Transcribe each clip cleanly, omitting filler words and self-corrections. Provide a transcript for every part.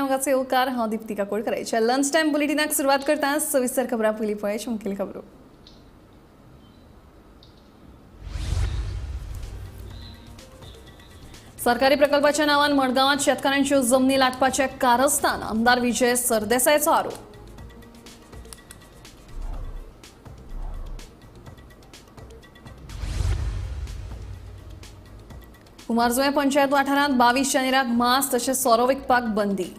आयोगाचे येवकार हांव दीप्तिका कोळकराच्या लंच टाइम बुलेटिनाक सुरवात करता सविस्तर खबरां पयलीं पळय मुखेल खबरो। सरकारी प्रकल्पाच्या नावान मडगांवात शेतकऱ्यांच्यो जमनी लाटपाचे कारस्थान आमदार विजय सरदेसायचो आरोप। कुमारजुंवे पंचायत वाठारांत 22 जानेराक मांस तशेंच सोरो विकपाक बंदी।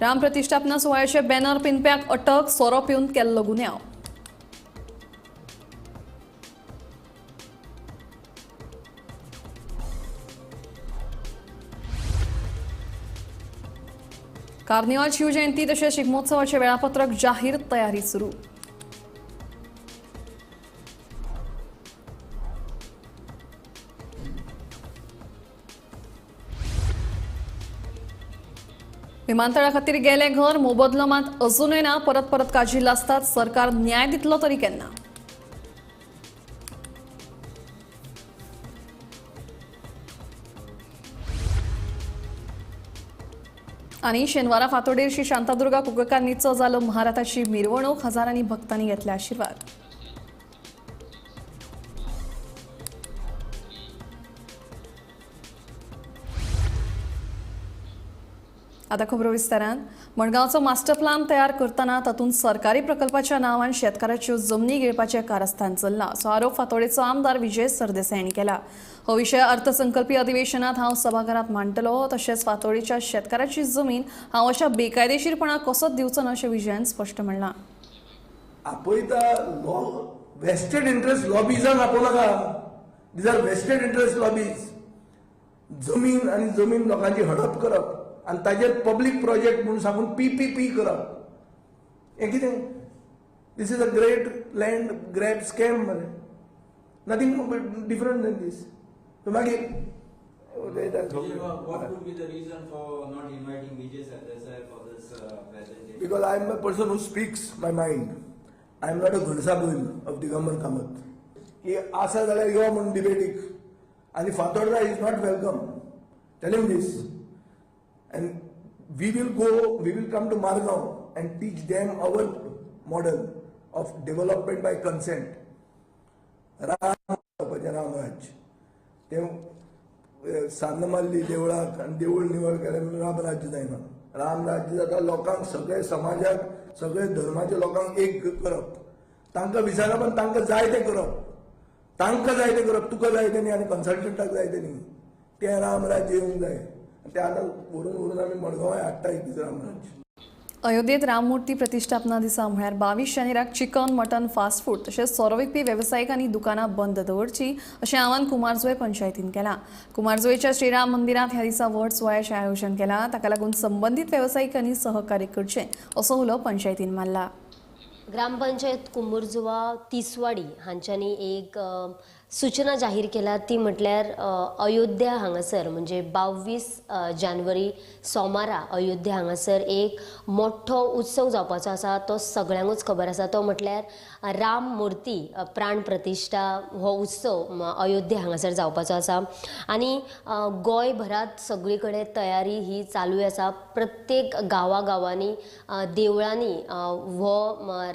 राम प्रतिष्ठापना सुवाळ्याचे बॅनर पिनप्याक अटक, सोरो पिवन केल्लो गुन्यांव। कार्निवाल शिवजयंती तशेंच शिगमोत्सवाचे वेळापत्रक जाहीर, तयारी सुरू। विमानतळा खातीर गेले घर मोबदलो मात अजूनय ना, परत काजिल्लो आसतात। सरकार न्याय दितलो तरी केन्ना? आणि शेनवारा फातोडेरची शांतादुर्गा कुककांनीचो जालो महाराताची मिरवणूक, हजारांनी भक्तांनी घेतले आशीर्वाद। आता खबरो विस्तारान। मडगांवचो मास्टर प्लान तयार करतना तातूंत सरकारी प्रकल्पाच्या नावान शेतकाराच्यो जमनी गिळपाचें कारस्थान चल्लां असो आरोप फातोडेचो आमदार विजय सरदेसाय हांणी केला। हो विशय अर्थसंकल्पीय अधिवेशनात हांव सभाघरांत मांडटलो, तशेंच फातोडेच्या शेतकाराची जमीन हांव अशा बेकायदेशीरपणाक कसोच दिवचो ना अशें विजयान स्पश्ट म्हणलां। आपयता वेस्टेड इंटरेस्ट लॉबीजांक आपोवनाका। These are vested interest lobbies. जमीन आनी जमीन लोकांची हडप करप आनी ताजेर पब्लीक प्रोजेक्ट म्हणून सांगून पीपीपी करप, हें कितें? This is a great land grab scam मरे, nothing different than this. So मागीर what would be the reason for not inviting Vijay Sardesai for this presentation? Because I am a person who speaks my mind. I am not a घनसाबूल of Digambar Kamat. की आसा जाल्यार यो म्हणून डिबेटीक आनी Fatorda is not welcome. Tell him this. And we will come to Margaon and teach them our model of development by consent. Ramraj ते सान्नमाल्ली देवळाक आनी देवूळ निवळ केलें म्हणून रामराज्य जायना। रामराज्य जाता लोकांक, सगळे समाजाक, सगळे धर्माच्या लोकांक एक करप, तांकां विचारप आनी तांकां जाय तें करप, तांकां जाय तें करप, तुका जाय तें न्ही आनी कन्सल्टंटाक जाय तें न्ही, तें रामराज्य येवंक जाय। ते आतां व्हरून आमी मडगांवां हाडटा एक दीस रामराज्य। अयोध्येत राममूर्ती प्रतिष्ठापना दिसा म्हळ्यार 22 जानेराक चिकन, मटन, फास्ट फूड तशेंच सोरो विकपी वेवसायीक आनी दुकानां बंद दवरची अशें आवाहन कुमारजुंवे पंचायतीन केलां। कुमारजुंवेच्या श्रीराम मंदिरांत ह्या दिसा व्हड सुवाळ्याचें आयोजन केलां, ताका लागून संबंदीत वेवसायिकांनी सहकार्य करचें असो उलो पंचायतीन मारला। ग्रामपंचायत कुंभुर्जुवा तिसवाडी हांच्यांनी एक सूचना जाहीर केला, ती म्हटल्यार अयोध्या हांगासर म्हणजे 22 जानेवारी सोमारा अयोध्या हांगासर एक मोठो उत्सव जावपाचो आसा। तो सगळ्यांकूच खबर आसा, तो म्हटल्यार राम मूर्ती प्राण प्रतिश्ठा हो उत्सव अयोध्या हांगासर जावपाचो आसा। आनी गोंयभरात सगळी कडेन तयारी ही चालू आसा। प्रत्येक गांवांनी देवळांनी हो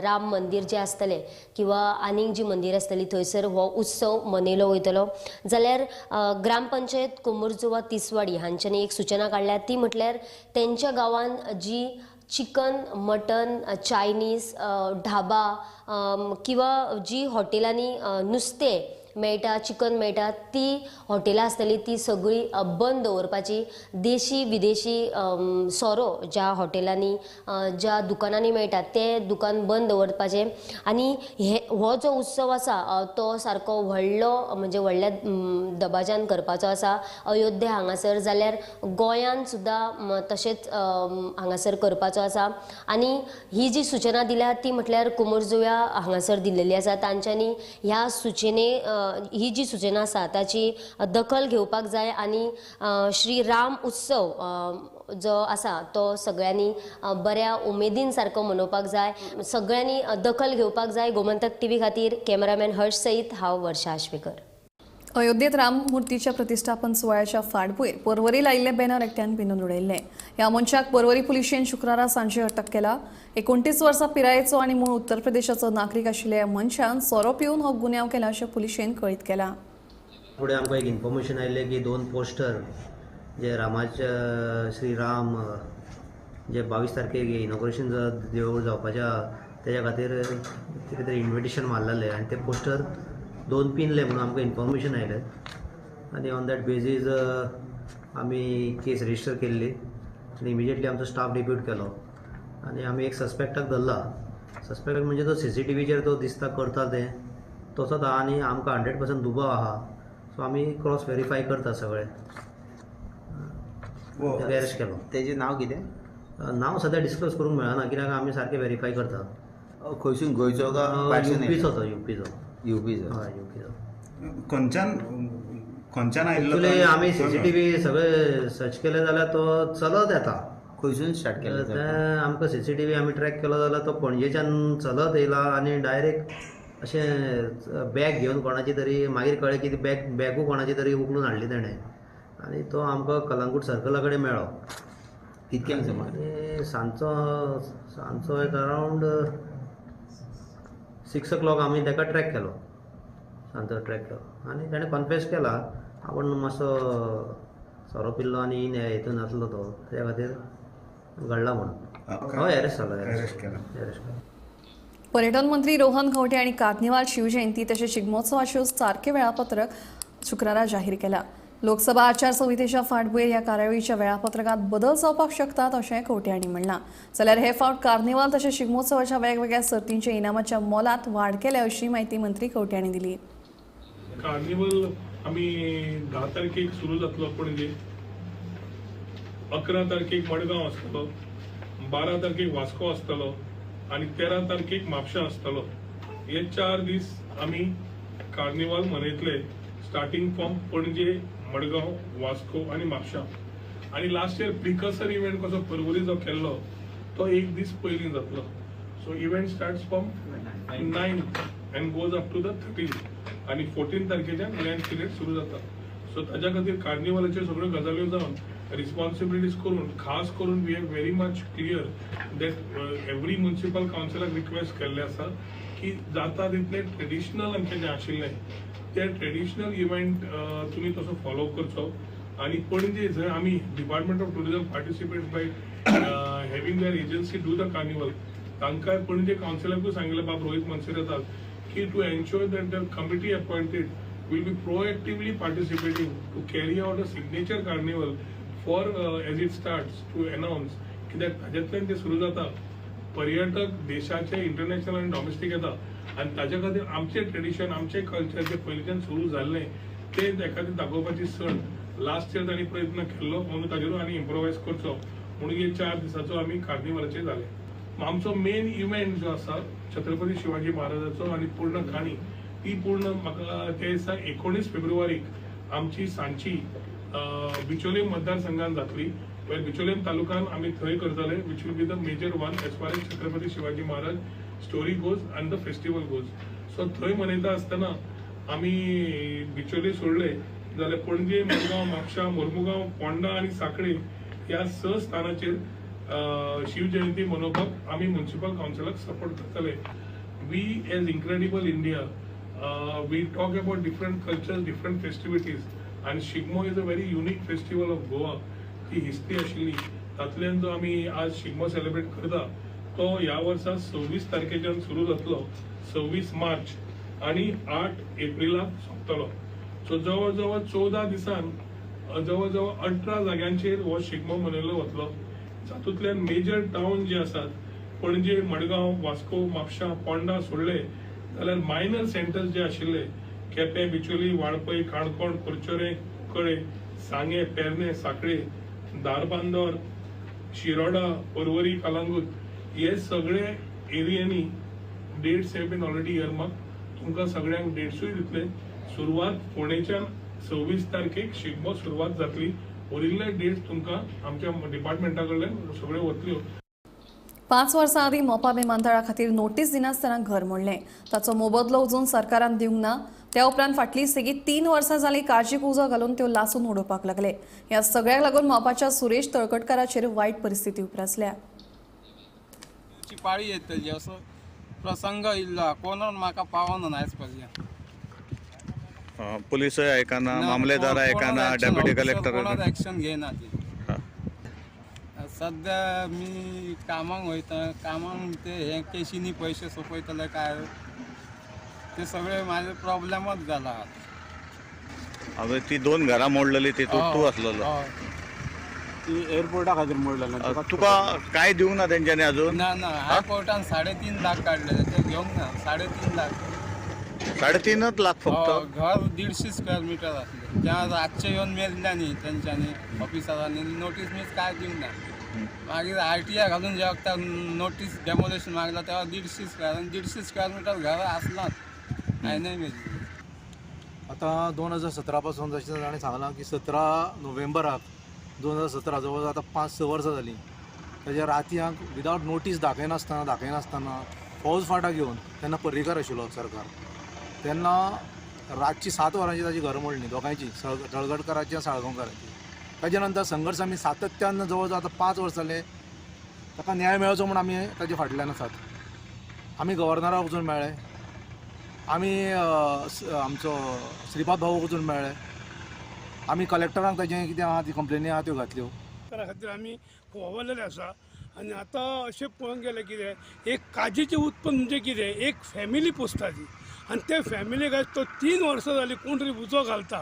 राम मंदिर जे आसतले किंवा आनीक जी मंदिर आसतली थंयसर हो उत्सव मनयलो वयतलो। जाल्यार ग्रामपंचायत कुंभुर्जुवा तिसवाडी हांच्यांनी एक सूचना काडल्या, ती म्हटल्यार तेंच्या गांवान जी चिकन, मटन, चायनीज ढाबा किंवा जी हॉटेलांनी नुस्तें मेळटा, चिकन मेळटा, ती हॉटेलां आसतली ती सगळी बंद दवरपाची। देशी विदेशी सोरो ज्या हॉटेलांनी ज्या दुकानांनी मेळटा ते दुकान बंद दवरपाचें। आनी हो जो उत्सव आसा तो सारको व्हडलो म्हणजे व्हडल्या दबाज्यान करपाचो आसा अयोध्या हांगासर। जाल्यार गोंयान सुद्दां तशेंच हांगासर करपाचो आसा। आनी ही जी सूचना दिल्या ती म्हटल्यार कुंभुर्जुव्या हांगासर दिल्लेली आसा। तांच्यांनी ह्या सूचने ही जी सूचना आसा ताची दखल घेवपाक जाय आनी श्री राम उत्सव जो आसा तो सगळ्यांनी बऱ्या उमेदीन सारको मनोवपाक जाय. सगळ्यांनी दखल घेवपाक जाय. गोमंतक टीव्ही खातीर कॅमेरामॅन हर्ष सईत हांव वर्षा आश्वेकर. अयोध्येत राम मुर्तीच्या प्रतिष्ठापन सुवाळ्याच्या फाटभुंयेर पर्वरी लायिल्ले बॅनर एकट्यान पिनून उडयल्ले. ह्या मनशाक पर्वरी पुलिशेन शुक्रारा सांजे अटक केला. 29 वर्सां पिरायेचो आनी मूळ उत्तर प्रदेशाचो नागरीक आशिल्ल्या मनशान सोरो पिवन हो गुन्यांव केला अशें पुलिशेन कळीत केला. फुडें आमकां एक इन्फॉर्मेशन आयिल्लें की 2 पोस्टर जे रामाचे श्रीराम जे 22 तारखेक इनॉग्रेशन देवूळ जावपाच्या तेज्या खातीर कितें तरी इन्विटेशन मारलेलें आनी ते पोस्टर 2 पिनले म्हणून आमकां इन्फॉर्मेशन आयलें आनी ऑन दॅट बेजीस आमी केस रजिस्टर केल्ली आनी इमिजिएटली आमचो स्टाफ डिप्यूट केलो आनी आमी एक सस्पेक्टाक धरला. सस्पेक्ट म्हणजे तो CCTVचेर तो दिसता करता तें तसोच आहा आनी आमकां 100% दुबाव आहा. सो आमी क्रॉस व्हेरीफाय करता सगळें. ताका अरेस्ट केलो. तेजें नांव कितें? नांव सद्या डिस्क्लोज करूंक मेळना कित्याक आमी सारकें व्हेरीफाय करता. खंयसून गोंयचो का भायरसून युपीचो तो युपीचो. युपीचो. युपीचो खंयच्यान आयिल्लो एक्चुली आमी CCTV सगळे सर्च केले जाल्यार तो चलत येता. खंयसून स्टार्ट केलें तें आमकां CCTV आमी ट्रॅक केलो जाल्यार तो पणजेच्यान चलत येयला आनी डायरेक्ट अशें बॅग घेवन कोणाची तरी मागीर कळ्ळें की ती बॅगू कोणाची तरी उखलून हाडली ताणें आनी तो आमकां कलंगूट सर्कला कडेन मेळ्ळो. कितक्यांक सुमार? आनी सांजचो एक अरावंड 6 o'clock आमी ताका ट्रॅक केलो. सांजचो ट्रॅक केलो आनी ताणें कन्फेस केला आपूण मातसो सोरो पिल्लो आनी हितून आसलो तो त्या खातीर घडला म्हणून. हय अरेस्ट जालो. अरेस्ट केलो. पर्यटन मंत्री रोहन खंवटे आणि कार्निवाल शिवजयंती तशेंच शिगमोत्सवाच्यो सारकें वेळापत्रक शुक्रारा जाहीर केला. लोकसभा आचारसंहितेच्या फाटभुंयेर ह्या कार्यावळीच्या वेळापत्रकांत बदल जावपाक शकतात अशें खंवटे हांणी म्हणलां. जाल्यार हे फावट कार्निवाल तशेंच शिगमोत्सवाच्या वेगवेगळ्या सर्तींच्या इनामाच्या मोलांत वाड केल्या अशी माहिती मंत्री खंवटे हांणी दिली. कार्निवल आमी 10 तारखेक सुरू जातलो पणजे, 11 तारखेक मडगांव आसतलो, 12 तारखेक वास्को आसतलो आनी 13 तारखेक म्हापशां आसतलो. हे 4 दीस आमी कार्निवाल मनयतले, स्टार्टींग फ्रॉम पणजे, मडगांव, वास्को आनी म्हापशां. आनी लास्ट इयर प्रिकर्सर इव्हेंट कसो पर्वरीचो केल्लो तो एक दीस पयलीं जातलो. So event starts from 9th and goes up to the 13th आनी 14 तारखेच्यान ग्रँड पिरियड सुरू जाता. सो ताज्या खातीर कार्निवलाच्यो सगळ्यो गजाल्यो जावन रिस्पॉन्सिबिलिटीज करून खास करून we have very much clear that every municipal कावन्सिलाक रिक्वेस्ट केल्ले आसा की जाता तितले ट्रेडिशनल आमचें जें आशिल्लें ते ट्रेडिशनल इव्हेंट तुमी तसो फॉलो करचो. आनी पणजे जंय आमी department of tourism participates by having their agency do the carnival, तांकां पणजे कावन्सिलाकूय सांगिल्लें बाब रोहित मनसिरेताक की to ensure that the committee appointed will be proactively participating to carry out a signature carnival for as it starts to announce कित्याक ताज्यांतल्यान ते सुरू जाता. पर्यटक देशाचे इंटरनॅशनल आनी डॉमेस्टीक येता आनी ताज्या खातीर आमचें ट्रेडिशन आमचें कल्चर जे पयलींच्यान सुरू जाल्लें ते एखादी दाखोवपाची सण लास्ट इयर तांणी प्रयत्न केल्लो म्हणून ताजेरूय आनी इम्प्रोवायज करचो म्हणून हे 4 दिसाचो आमी कार्निवलाचेर जाले. आमचो मेन इव्हेंट जो आसा छत्रपती शिवाजी महाराजाचो आनी पूर्ण खाणी ती पूर्ण म्हाका ते दिसा 19 फेब्रुवारीक आमची सांची बिचोलेम मतदारसंघात जातली. वेल बिचोलेम तालुकान आमी थंय करतले which will be the major one as far as Chhatrapati Shivaji Maharaj story goes आनी द फेस्टिवल गोज. सो थंय मनयता आसतना आमी बिचोले सोडले जाल्यार पणजे, मडगांव, म्हापशां, मोर्मुगांव, पोंडा आनी सांखळे ह्या 6 स्थानाचेर शिवजयंती मनोवपाक आमी म्युनिसिपल कावन्सिलाक सपोर्ट करतले. We as incredible India we talk about different cultures, different festivities, and Shigmo is a very unique festival of Goa. ती हिस्ट्री आशिल्ली तातूंतल्यान जो आमी आज शिगमो सेलिब्रेट करता तो ह्या वर्सा 26 तारखेच्यान सुरू जातलो, 26 मार्च आनी 8 एप्रिलाक सोंपतलो. सो जवळ जवळ 14 दिसान जवळ जवळ 18 जाग्यांचेर हो शिगमो मनयलो वतलो. जातूंतल्यान मेजर टावन जे आसात पणजे, मडगांव, वास्को, म्हापशां, पोंडा सोडले जाल्यार मायनर सेंटर्स जे आशिल्ले केपें, बिचोली, वाळपय, काणकोण, कुर्चोरे, कळे, सांगे, पेरणे, सांखळे, दारबांदोर, शिरोडा, पर्वरी, कलंगूट हे सगळे एरियांनी डेट्स हॅव बीन ऑलरेडी इयरमार्क. तुमकां सगळ्यांक डेट्सूय दितले. सुरवात फोंडेच्यान 26 तारखेक शिगमो सुरवात जातली. उरिल्ले डेट्स तुमकां आमच्या डिपार्टमेंटा कडल्यान सगळ्यो वतल्यो. 5 वर्सां आदीं मोपा विमानतळा खातीर नोटीस दिनासतना घर मोडलें. ताचो मोबदलो अजून सरकारान दिवंक ना. त्या उपरांत फाटली सेगीत 3 वर्सां जालीं काळजीक उजो घालून त्यो लासून उडोवपाक लागले. ह्या सगळ्याक लागून मोपाच्या सुरेश तळकटकाराचेर वायट परिस्थिती उप्रासल्या. पाळी येतली असो प्रसंग इल्लो कोण म्हाका पावना आयज पर्यंत. पुलिस आयकना, मामलेदार आयकना, डेप्युटी कलेक्टर एक्शन घेना ती. सध्या मी कामाक वयता, कामाक ते हे केशीनी पयशे सोंपयतले काय ते सगळे माझे प्रॉब्लेमच जाला. हांवें ती 2 घरां मोडलेली तितूंत तूं आसलेलो. ती एअरपोर्टा खातीर मोडलेले. तुका काय दिवंक ना तेंच्यांनी अजून? ना हायकोर्टान 3.5 लाख काढले ते घेवंक ना. 3.5 लाख 3.5 लाख फक्त. घर 150 स्क्वेअर मीटर असले. त्या रातचे येवन मेजल्या न्ही तेंच्यांनी ऑफिसरांनी नोटीस मीस काय दिवंक ना. मागीर RTI घालून जेवता नोटीस डेमोलेशन मागला तेव्हा 150 स्क्वेअर मीटर घर आसलात. हांवें मेजली. आता 2017 पासून जशें ताणें सांगलां की 17 नोव्हेंबराक 2017 जवळ आता 5-6 वर्सां जालीं. ताच्या रातयांक विदावट नोटीस दाखयनासतना फौज फाटाक येवन तेन्ना पर्रीकार आशिल्लो सरकार. तेन्ना रातची 7 वरांची ताची घर मोडली दोगांयची, तळगटकाराची आनी साळगांवकाराची. ताच्या नंतर संघर्श आमी सातत्यान जवळ आता 5 वर्स जाले. ताका न्याय मेळचो म्हूण आमी ताचे फाटल्यान आसात. आमी गव्हर्नराक वचून मेळ्ळे, आमी आमचो श्रीपाद भाऊक वचून मेळ्ळे, आमी कलेक्टरांक ताजें कितें आहा ती कंप्लेनी आहा त्यो घातल्यो. त्या खातीर आमी होवलेले आसा. आनी आतां अशें पळोवंक गेलें कितें एक काजीचें उत्पन्न म्हणजे कितें एक फॅमिली पोसताची. आनी ते फॅमिलीक आज तो 3 वर्सां जालीं कोण तरी उजो घालता.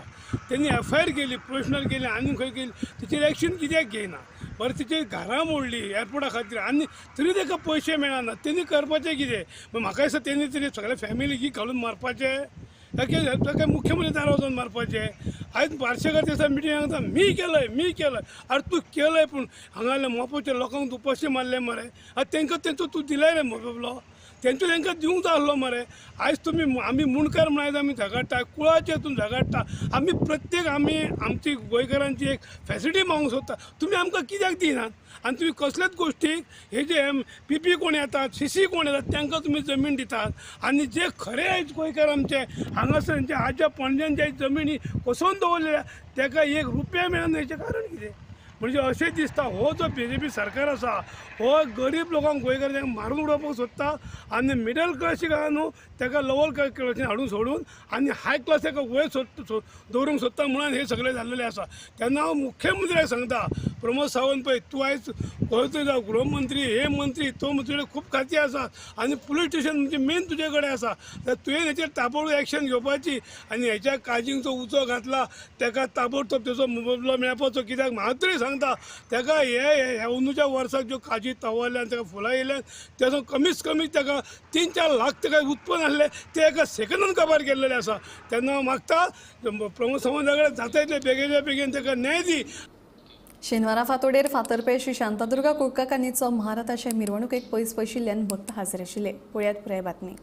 तेणी FIR केली, प्रोफेशनल केली, आनी खंय केली, तिचेर एक्शन कित्याक घेयना. बरें तिचे घरां मोडली एअरपोर्टा खातीर आनी तरी ताका पयशे मेळना. तेणी करपाचें कितें? म्हाका दिसता तेणी तरी सगळे फॅमिलीक घालून मारपाचें काय मुख्यमंत्री दारा वचून मारपाचें. आयज बार्शेकार दिसा मिटिंगाक सांगता मी केलंय. अरे तूं केलंय पूण हांगाल्या मोपाच्या लोकांक तूं पयशे मारले मरे. तांकां तेंचो तूं दिलाय रे मोबदलो. तेंचो तांकां दिवंक जाय आसलो मरे. आयज तुमी आमी मुणकार म्हण आयज आमी झगडटा, कुळाचे हातून झगडटा. आमी प्रत्येक आमची गोंयकारांची एक फॅसिलिटी मागूंक सोदता. तुमी आमकां कित्याक दिनात? आनी तुमी कसलेच गोश्टीक हे जे PP कोण येतात, CC कोण येतात तांकां तुमी जमीन दितात. आनी जे खरे आयज गोंयकार आमचे हांगासर जे आज्या पणज्यान जे जमिनी कोसोवन दवरल्या ताका 1 रुपया मेळना. हेचें कारण कितें? म्हणजे अशें दिसता हो जो BJP सरकार आसा हो गरीब लोकांक गोंयकार तांकां मारून उडोवपाक सोदता. आनी मिडल क्लासीक आहा न्हू ताका लोवर क्लासीन हाडून सोडून आनी हाय क्लास ताका वयर दवरूंक सोदता म्हणून हे सगळें जाल्लेलें आसा. तेन्ना हांव मुख्यमंत्र्याक सांगता, प्रमोद सावंत पळय तूं आयज खंय तरी जावं गृहमंत्री हे मंत्री तो तुजे खूब खाती आसात आनी पुलीस स्टेशन म्हणजे मेन तुजे कडेन आसा. तर तुवें हेचेर ताबडतोब एक्शन घेवपाची. आनी हेच्या काजींक जो उजो घातला ताका ताबडतोब तेजो मोबदलो मेळपाचो. कित्याक म्हाका तरी सांगता ताका हे अंदूच्या वर्साक ज्यो काजी तवरल्यान ताका फुलां येयल्यान तेजो कमीत कमी ताका 3-4 लाख ताका उत्पन्न आहलें ते एका सेकंदान काबार केल्लेलें आसा. तेन्ना हांव मागता प्रमोद सावंता कडेन जाता तितले बेगीच्या बेगीन ताका न्याय दी. शेनवारा फांतोडेर फातर्पे श्री शांतादुर्गा कुळकाकान्नीचो महारथाचे मिरवणुकेक पयस पयशिल्ल्यान भक्त हाजीर आशिल्ले. पळयात पुराय बातमी.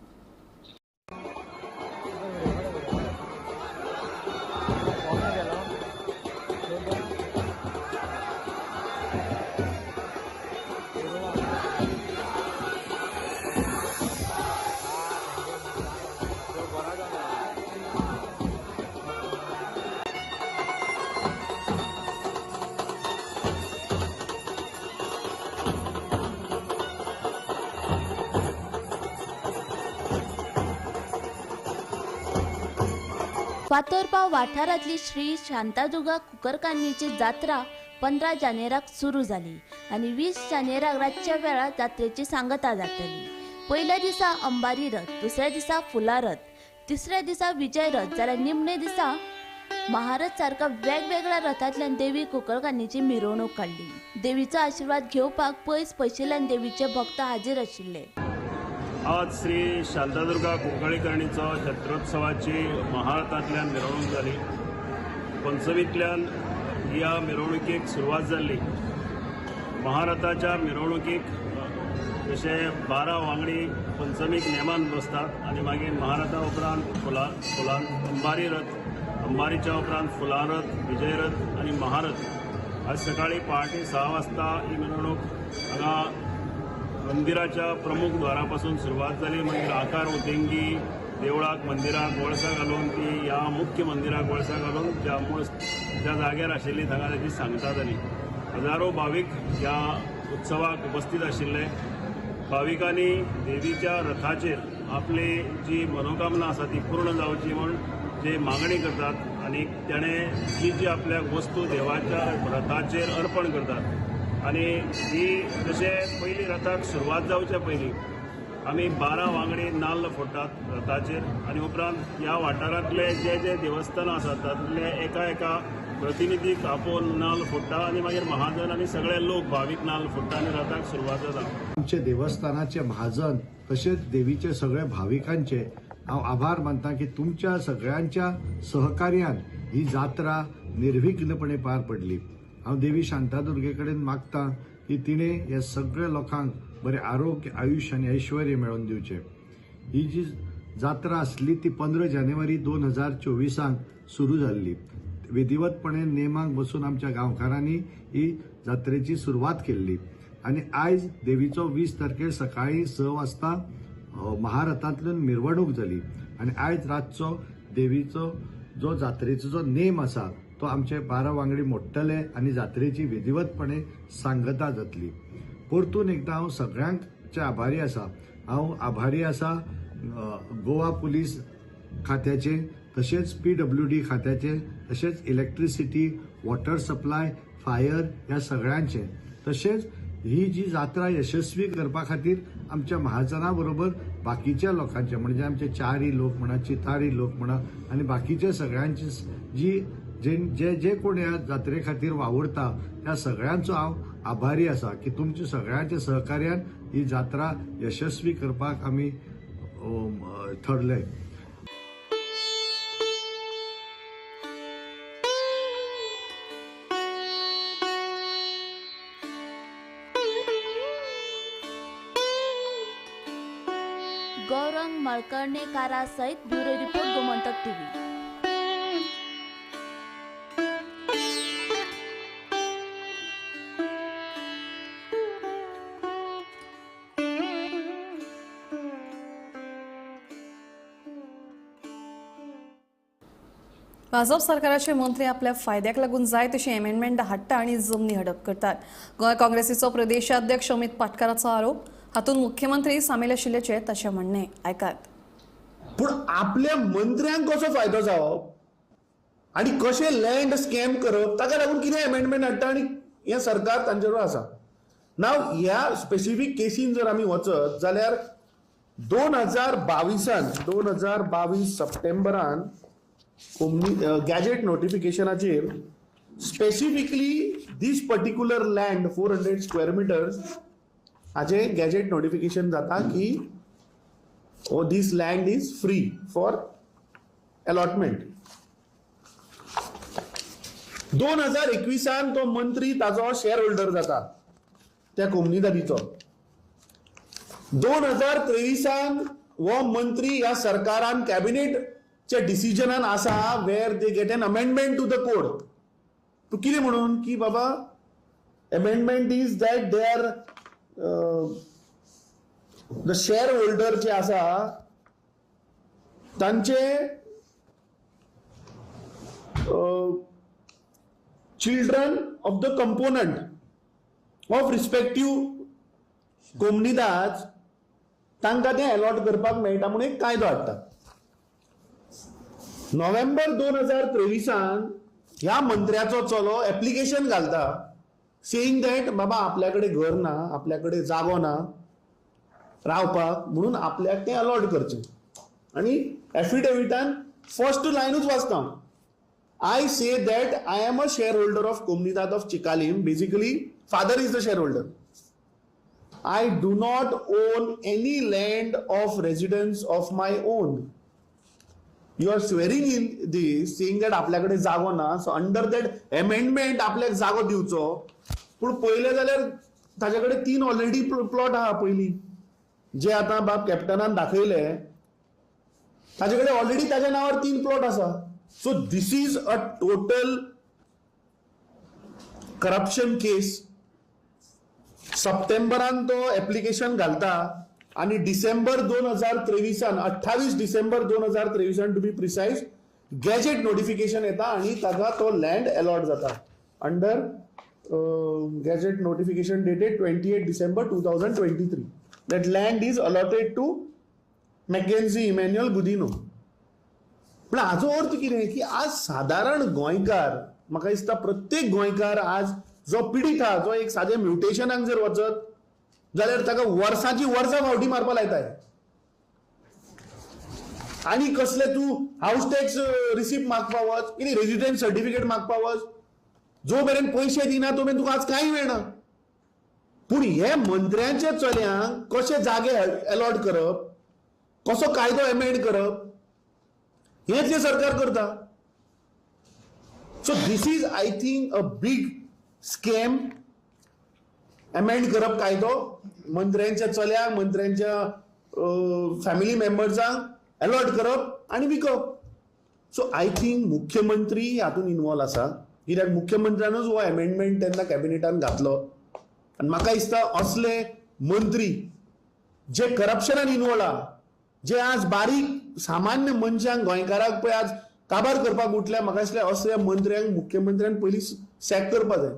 फातोर्पा वाठारांतली श्री शांतादुर्गा कुंकरकान्नीची जात्रा 15 जानेराक सुरू जाली आनी 20 जानेराक रातच्या वेळार जात्रेची सांगता जातली. पयल्या दिसा अंबारी रथ, दुसऱ्या दिसा फुला रथ, तिसऱ्या दिसा विजय रथ जाल्यार निमणे दिसा महारथ सारख्या वेगवेगळ्या रथांतल्यान देवी कुंकरकान्नीची मिरवणूक काडली. देवीचो आशिर्वाद घेवपाक पयस पयशिल्ल्यान देवीचे भक्त हाजीर आशिल्ले. आज श्री शांतादुर्गा कुंकळीकर्णीचो क्षेत्रोत्सवाची महारथांतल्यान मिरवणूक जाली. पंचमींतल्यान ह्या मिरवणुकीक सुरवात जाल्ली. महारथाच्या मिरवणुकीक जशे 12 वांगडी पंचमीक नेमान बसतात आनी मागीर महारथा उपरांत फुलां अंबारी रथ, अंबारीच्या उपरांत फुलां रथ, विजय रथ आनी महारथ आज सकाळी पहाटे 6 वाजता ही मिरवणूक हांगा मंदिराच्या प्रमुख द्वारापासून सुरवात जाली. मागीर आकार उदेंगी देवळाक मंदिराक वळसा घालून ती ह्या मुख्य मंदिराक वळसा घालून ज्या जाग्यार आशिल्ली थंय ताची सांगता जाली. हजारो भाविक ह्या उत्सवाक उपस्थित आशिल्ले. भाविकांनी देवीच्या रथाचेर आपली जी मनोकामना आसा ती पूर्ण जावची म्हूण जे मागणी करतात आनी तेणें जी आपल्या वस्तू देवाच्या रथाचेर अर्पण करतात आनी ही जशें पयलीं रथाक सुरवात जावचे पयलीं आमी 12 वांगडी नाल्ल फोडटात रथाचेर आनी उपरांत ह्या वाठारांतले जे देवस्थानां आसात तातूंतले एका प्रतिनिधीक आपोवन नाल्ल फोडटा आनी मागीर महाजन आनी सगळे लोक भावीक नाल्ल फोडटा आनी रथाक सुरवात जाता. आमचे देवस्थानाचे महाजन तसेच देवीचे सगळे भाविकांचे हांव आभार मानता की तुमच्या सगळ्यांच्या सहकार्यान ही जात्रा निर्विघ्नपणे पार पडली. हांव देवी शांतादुर्गे कडेन मागता की तिणे ह्या सगळ्या लोकांक बरें आरोग्य, आयुष्य आनी ऐश्वर्य मेळोवन दिवचें. ही जी जात्रा आसली ती 15 जानेवारी 2024 सुरू जाल्ली. विधिवतपणे नेमाक बसून आमच्या गांवकारांनी ही जात्रेची सुरवात केल्ली आनी आयज देवीचो 20 तारखेर सकाळी 6 वाजता महारथांतल्यान मिरवणूक जाली आनी आयज रातचो देवीचो जो जात्रेचो जो नेम आसा तो आमचे 12 वांगडी मोडटले आनी जात्रेची विधिवतपणे सांगता जातली. परतून एकदा हांव सगळ्यांचे आभारी आसा. हांव आभारी आसा गोवा पुलीस खात्याचे, तशेंच PWD खात्याचे, तशेंच इलेक्ट्रिसिटी, वॉटर सप्लाय, फायर ह्या सगळ्यांचे. तशेंच ही जी जात्रा यशस्वी करपा खातीर आमच्या महाजनां बरोबर बाकीच्या लोकांचे म्हणजे आमचे चारी लोक म्हणा, चितारी लोक म्हणा आनी बाकीचे सगळ्यांचे जे कोण ह्या जात्रे खातीर वावुरता त्या सगळ्यांचो हांव आभारी आसा की तुमच्या सगळ्यांच्या सहकार्यान ही जात्रा यशस्वी करपाक आमी ठरले. गौरंग मळकर्णेकारा सहित bureau report Gomantak TV. Bhajap सरकाराचे मंत्री आपल्या फायद्याक लागून जाय तशी अमेंडमेंट हाडटा आनी जमनी हडप करतात. गोंय काँग्रेसीचो प्रदेशाध्यक्ष अमित पाटकरांचो आरोप. हातूंत मुख्यमंत्री सामील आशिल्ल्याचे ताचें म्हणणें. आयकात. पूण आपल्या मंत्र्यांक कसो फायदो जावप आनी कशें लँड स्कॅम करप ताका लागून कितें अमेंडमेंट हाडटा आनी हें सरकार तांचे बरोबर आसा. नाव ह्या स्पेसिफीक केसीन जर आमी वचत जाल्यार 2022 सप्टेंबरान गॅजेट नोटिफिकेशनाचेर specifically this particular land 400 square metres हाचे गॅजेट नोटिफिकेशन जाता की this land is free for allotment. 2021 तो मंत्री ताजो शेअर होल्डर जाता त्या कोमनीदादीचो. 2023 वो मंत्री ह्या सरकारान कॅबिनेटच्या डिसिजनान आसा where they get an amendment to the code. तू कितें म्हणून की बाबा amendment is that they are the share holder जे आसा तांचे children of the component of respective कोमनीदाद तांकां तें अलॉट करपाक मेळटा म्हणून एक कायदो हाडटा. नोव्हेंबर 2023 ह्या मंत्र्याचो चलो एप्लिकेशन घालता सेईंग दॅट बाबा आपल्याकडे घर ना, आपल्याकडे जागो ना रावपाक म्हणून आपल्याक तें अलॉट करचें. आनी एफिडेविटान फर्स्ट लायनूच वाचता I say that I am a shareholder of Comunidad of Chikalim. Basically, father is the shareholder. I do not own any land of residence of my own. You are swearing in this, saying that आपल्याकडे जागो ना. So under that amendment आपल्याक जागो दिवचो. पूण पयले जाल्यार ताजे कडेन 3 ऑलरेडी प्लॉट आहा पयलीं जे आतां बाब कॅप्टनान दाखयले ताजे कडेन ऑलरेडी ताज्या नांवार 3 प्लॉट आसा. So this is a total corruption case. सप्टेंबरान तो एप्लिकेशन घालता आणि December 2023 28 December 2023 to be precise gazette notification येता आणि ताका तो लँड अलॉट जाता under gazette notification dated 28 December 2023. That land is allotted to Mackenzie Emmanuel Godinho. पण हाचो अर्थ कितें की आज साधारण गोंयकार म्हाका दिसता प्रत्येक गोंयकार आज जो पीडित आहा जो एक सादें म्युटेशनाक जर वचत जाल्यार ताका वर्सांची वर्सां फावटी मारपा लायताय. आनी कसले तूं हाऊस टॅक्स रिसिप्ट मागपा वच कितें रेजिडेंट सर्टिफिकेट मागपा वच जो मेरेन पयशे दिना तो मेरेन तुका आज कांय मेळना. पूण हे मंत्र्यांच्या चल्यांक कशे जागे अलॉट करप कसो कायदो एमेंड करप हेच हे सरकार करता. So this is I think a big scam. Amend करप कायदो मंत्र्यांच्या चल्यांक मंत्र्यांच्या फॅमिली मेंबर्सांक अलॉट करप आणि विकप. सो आय थिंक मुख्यमंत्री हातून इन्वॉल्व आसा कित्याक मुख्यमंत्र्यानूच हो अमेंडमेंट तेन्ना कॅबिनेटान घातलो आनी म्हाका दिसता असले मंत्री जे करप्शनान इन्वॉल्व आहा जे आज बारीक सामान्य मनशांक गोंयकाराक पळय आज काबार करपाक उठल्या म्हाका दिसलें असल्या मंत्र्यांक मुख्यमंत्र्यान पयलीं सॅक करपा जाय.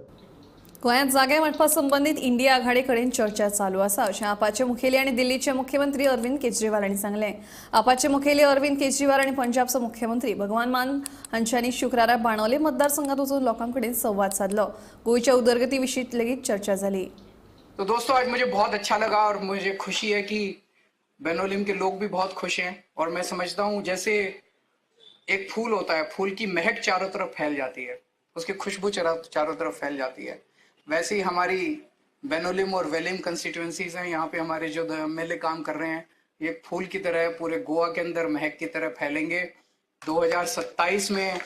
गोंयांत जागे वांटपा संबंधीत इंडिया आघाडी कडेन चर्चा चालू आसा अशें आपाचे मुखेली आनी दिल्लीचे मुख्यमंत्री अरविंद केजरीवाल हांणी सांगलें. आपाचे मुखेली अरविंद केजरीवाल आनी पंजाबचो मुख्यमंत्री भगवान मान हांच्यांनी शुक्रारा बाणवले मतदारसंघात वचून लोकां कडेन संवाद साधलो. गोंयच्या उदरगती विशीं लेगीत चर्चा जाली. तो दोस्तों आज मुझे बहुत अच्छा लगा और मुझे खुशी है कि बेनोलिम के लोग भी बहुत खुश हैं. और मैं समझता हूँ जैसे एक फूल होता है, फूल की महक चारों तरफ फैल जाती है, उसकी खुशबू चारों तरफ फैल जाती है, वैसे ही हमारी बेनोलिम और वेलिम कंस्टिट्यूएंसीज हैं. यहाँ पे हमारे जो एमएलए काम कर रहे हैं ये एक फूल की तरह पूरे गोवा के अंदर महक की तरह फैलेंगे. 2027 में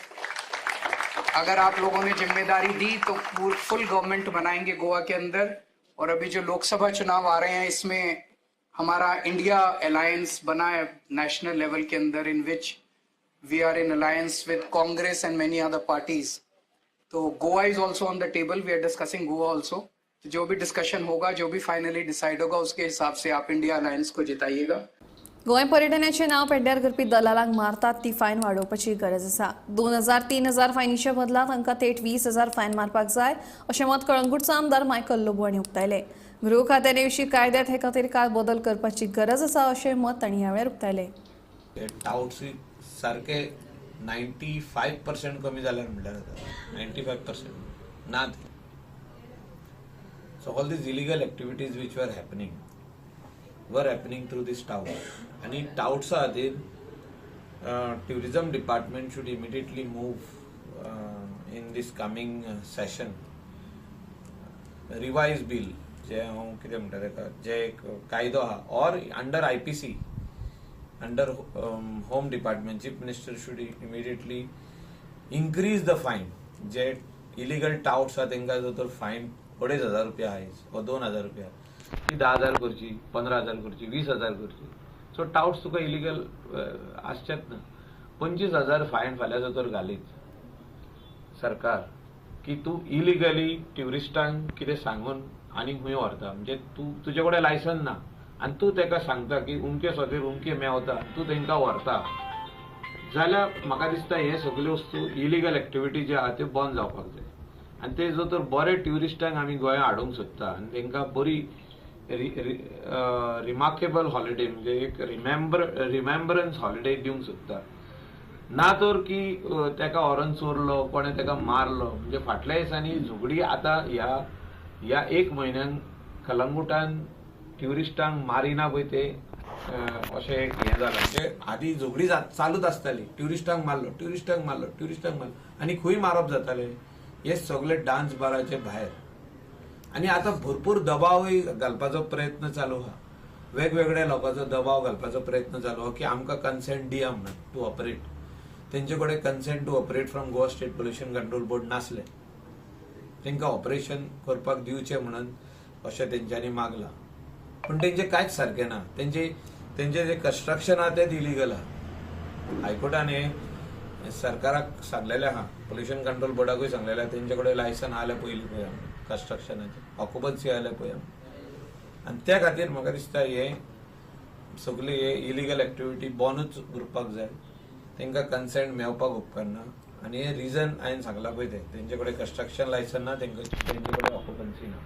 अगर आप लोगों ने जिम्मेदारी दी तो फुल गवर्नमेंट बनाएंगे गोवा के अंदर. और अभी जो लोकसभा चुनाव आ रहे हैं इसमें हमारा इंडिया अलायंस बना है नेशनल लेवल के अंदर, in which we are in alliance with Congress and many other parties. तो Goa is also on the table. We are discussing Goa also. जो भी डिस्कशन होगा, जो भी फाइनली डिसाइड होगा, उसके हिसाब से आप इंडिया अलायंस को जिताइएगा. गोंय पर्यटनाचें नांव पेड्ड्यार करपी दलालांक मारतात ती फायन वाडोवपाची गरज आसा. 2000-3000 फायनीच्या बदला तांकां थेट 20,000 फायन मारपाक जाय अशें मत कळंगूटचो आमदार मायकल लोबो हांणी उक्तायलें. गृह खात्याने विशीं कायद्यात हे खातीर कांय बदल करपाची गरज आसा अशें मत तांणी ह्या वेळार उक्तायलें. टाउट्स सारखे 95% कमी जाल्यार म्हणल्यार जाता. 95% ना. So all these illegal activities which were happening through this touts. आणि टाउट्सा खातीर tourism department should immediately move in this coming session revise bill जे हांव कितें म्हणटा तेका जे एक कायदो आहा और under IPC under home department chief minister should immediately increase the फायन. जे इलिगल टाउट्स आहा तांकां जर तर फायन 2,500 रुपया आयज वा 2,000 रुपया ती 10,000 करची, 15,000 करची, 20,000 करची. सो टाउट्स तुका इलिगल आसचेच ना. 25,000 फायन फाल्यां जर तर घालीत सरकार की तूं इलिगली ट्युरिस्टांक कितें सांगून आनी खंय व्हरता म्हणजे तूं तुजे कडेन लायसन ना आनी तूं ताका सांगता की उमके सुवातेर उमके मेवता तूं तांकां व्हरता जाल्यार म्हाका दिसता हे सगल्यो वस्तू इलिगल एक्टिविटी जे आहा त्यो बंद जावपाक जाय. आनी ते जर तर बरे ट्युरिस्टांक आमी गोंया हाडूंक सोदता आनी तांकां बरी रिमार्केबल हॉलिडे म्हणजे एक रिमेंबरन्स हॉलिडे दिवंक सोदता ना तर की ताका व्हरून चोरलो कोणें ताका मारलो. म्हणजे फाटल्या दिसांनी झगडी आतां ह्या 1 म्हयन्यान कलंगुटान ट्युरिस्टांक मारिना पळय ते अशें एक हें जालां. म्हणजे आदी झगडी चालूच आसताली ट्युरिस्टांक मारलो आनी खंय मारप जातालें. हे सगळे डान्स बाराचे भायर. आनी आतां भरपूर दबावय घालपाचो प्रयत्न चालू आहा. वेगवेगळ्या लोकांचो दबाव घालपाचो प्रयत्न चालू आहा की आमकां कन्सेंट दिया म्हणून टू ऑपरेट. तेंचे कडेन consent to operate from Goa state pollution control board नासलें. तांकां ऑपरेशन करपाक दिवचें म्हणून अशें तेंच्यांनी मागला, पण तेंचे कांयच सारकें ना. तेंचे जे कन्स्ट्रक्शन आहा तें इलिगल आहा. हायकोर्टान हे सरकाराक सांगलेलें आहा, पोल्युशन कंट्रोल बोर्डाकूय सांगलेलें आहा, तेंचे कडेन लायसन आहा जाल्यार पयलीं पळय कन्स्ट्रक्शनाचें ऑक्युपन्सी आहा जाल्यार पळय. आनी त्या खातीर म्हाका दिसता हे सगळी हे इलिगल एक्टिविटी बंदूच उरपाक जाय. तांकां कन्सेंट मेळपाक उपकारना. आनी हे रिजन हांवें सांगला पळय तेंचे कडेन कन्स्ट्रक्शन लायसन ना, तेंचे कडेन ऑक्युपन्सी ना.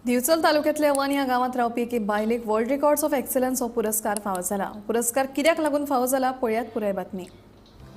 दिवचल तालुक्यातल्या वन ह्या गावात रावपी एके बायलेक वर्ल्ड रेकॉर्ड्स ऑफ एक्सलन्स हो पुरस्कार फावो जाला. पुरस्कार कित्याक लागून फावो जाला पळयात पुराय बातमी.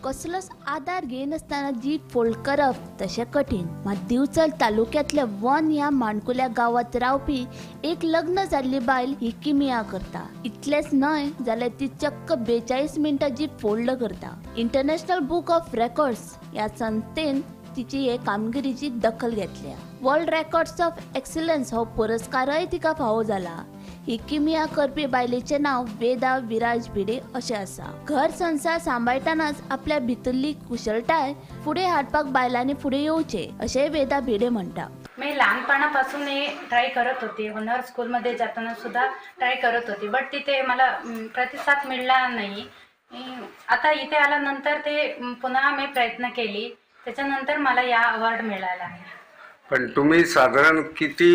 कसलोच आधार घेनासतना जीप फोल्ड करप तशें कठीण. मात दिवचल तालुक्यातल्या वन ह्या माणकुल्या गावात रावपी एक लग्न जाल्ली बायल ही किमिया करता. इतलेंच न्हय जाल्यार ती चक्क 42 मिनटां जीप फोल्ड करता. इंटरनॅशनल बुक ऑफ रेकॉर्ड्स ह्या संस्थेन तिची हे कामगिरीची दखल घेतल्या. वर्ल्ड रेकॉर्ड्स ऑफ एक्सलन्स हो पुरस्कारय तिका फावो जाला. ही किमिया करपी बायलेचें नांव वेदा विराज भिडे अशें आसा. घर संसार सांबाळटनाच आपल्या भितरली कुशळटाय फुडें हाडपाक बायलांनी फुडें येवचें अशें वेदा भिडे म्हणटा. मी लहानपणापासून हे ट्राय करत होती. होनर स्कूलमध्ये जाताना सुद्धा ट्राय करत होती, बट तिथे मला प्रतिसाद मिळाला नाही. आता इथे आल्यानंतर ते पुन्हा मी प्रयत्न केली, त्याच्यानंतर मला या अवॉर्ड मिळाला आहे. पण तुम्ही साधारण किती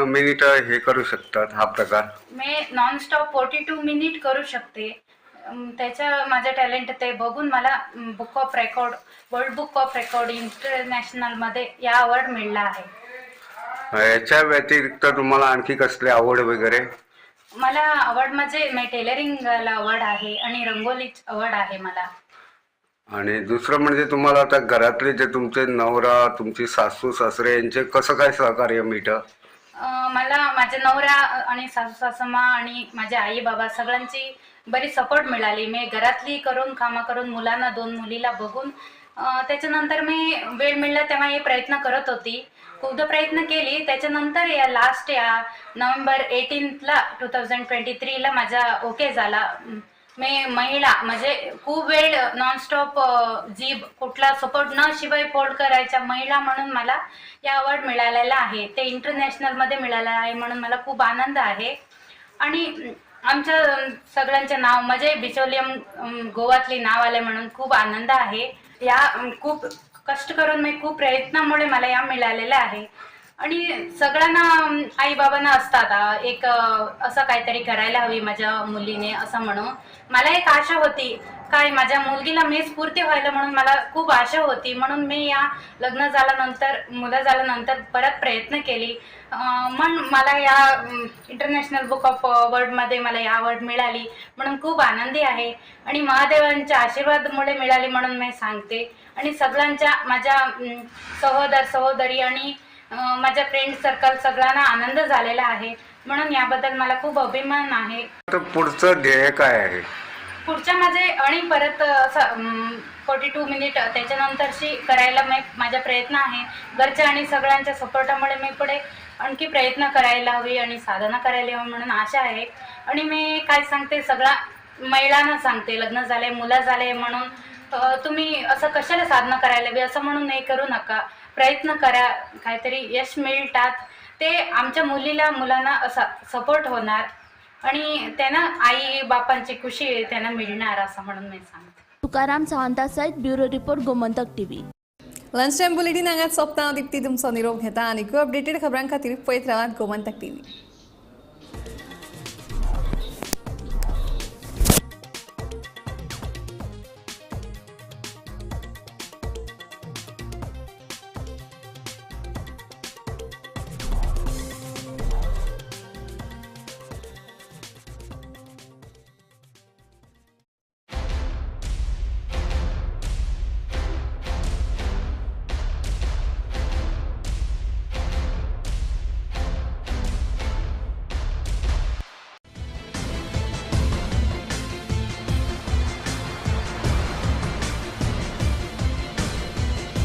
मिनिट हे करू शकतात हा प्रकार? मी नॉनस्टॉप 42 मिनिट करू शकते. त्याच्या माझं टॅलेंट ते बघून मला book of record, world book of record इंटरनॅशनलमध्ये या अवॉर्ड मिळाला आहे. याच्या व्यतिरिक्त तुम्हाला आणखी कसले आवड वगैरे? मला अवॉर्ड म्हणजे मी टेलरिंगला अवॉर्ड आहे आणि रंगोली अवॉर्ड आहे मला. आणि दुसरं म्हणजे तुम्हाला आता घरातले जे तुमचे नवरा, तुमची सासू सासरे यांचे कसं काय सहकार्य मिळतं? मला माझ्या नवरा आणि सासू सासमा आणि माझे आई बाबा सगळ्यांची बरी सपोर्ट मिळाली. मी घरातली कामं करून मुलांना 2 मुलीला बघून त्याच्यानंतर मी वेळ मिळला तेव्हा हे प्रयत्न करत होती. खूपदा प्रयत्न केली. त्याच्यानंतर या लास्ट या नोव्हेंबर 18 2023 माझा ओके झाला. मी महिला म्हणजे खूप वेळ नॉनस्टॉप जीभ कुठला सपोर्ट न शिवाय फोल्ड करायच्या महिला म्हणून मला या अवॉर्ड मिळालेला आहे. ते इंटरनॅशनलमध्ये मिळालं आहे म्हणून मला खूप आनंद आहे. आणि आमच्या सगळ्यांचे नाव म्हणजे बिचोलियम गोवातली नाव आले म्हणून खूप आनंद आहे. या खूप कष्ट करून मी खूप प्रयत्नामुळे मला या मिळालेलं आहे. आणि सगळ्यांना आई बाबांना असतात एक असं काहीतरी करायला हवी माझ्या मुलीने असं म्हणून मला एक आशा होती. काय माझ्या मुलगीला मी स्फूर्ती व्हायला म्हणून मला खूप आशा होती. म्हणून मी या लग्न झाल्यानंतर मुलं झाल्यानंतर परत प्रयत्न केली. म्हणून मला या इंटरनॅशनल बुक ऑफ वर्ल्डमध्ये मला या अवॉर्ड मिळाली म्हणून खूप आनंदी आहे. आणि महादेवांच्या आशीर्वादामुळे मिळाली म्हणून मी सांगते. आणि सगळ्यांच्या माझ्या सहोदर सहोदरी आणि माझ्या फ्रेंड सर्कल सगळ्यांना आनंद झालेला आहे म्हणून याबद्दल मला खूप अभिमान आहे. तर पुढचं ध्येय काय आहे? पुढच्या माझे आणि परत 42 मिनिट त्याच्यानंतरशी करायला माझा प्रयत्न आहे. घरच्या आणि सगळ्यांच्या सपोर्टामुळे मी पुढे आणखी प्रयत्न करायला हवी आणि साधना करायला हवी म्हणून आशा आहे. आणि मी काय सांगते सगळ्या महिलांना सांगते लग्न झाले मुलं झाले म्हणून तुम्ही असं कशाला साधना करायला हवी असं म्हणून नाही करू नका. प्रयत्न करा, काहीतरी यश मिळतात. ते आमच्या मुलांना असा सपोर्ट होणार आणि त्यांना आई बापांची खुशी त्यांना मिळणार असं म्हणून मी सांगते. तुकाराम सावंता सयत bureau report Gomantak TV. Lunch time bulletin हांगाच सोंपता. दिप्ती तुमचो निरोप घेता. आनी अपडेटेड खबरां खातीर पळयत रावात गोमंतक टीव्ही.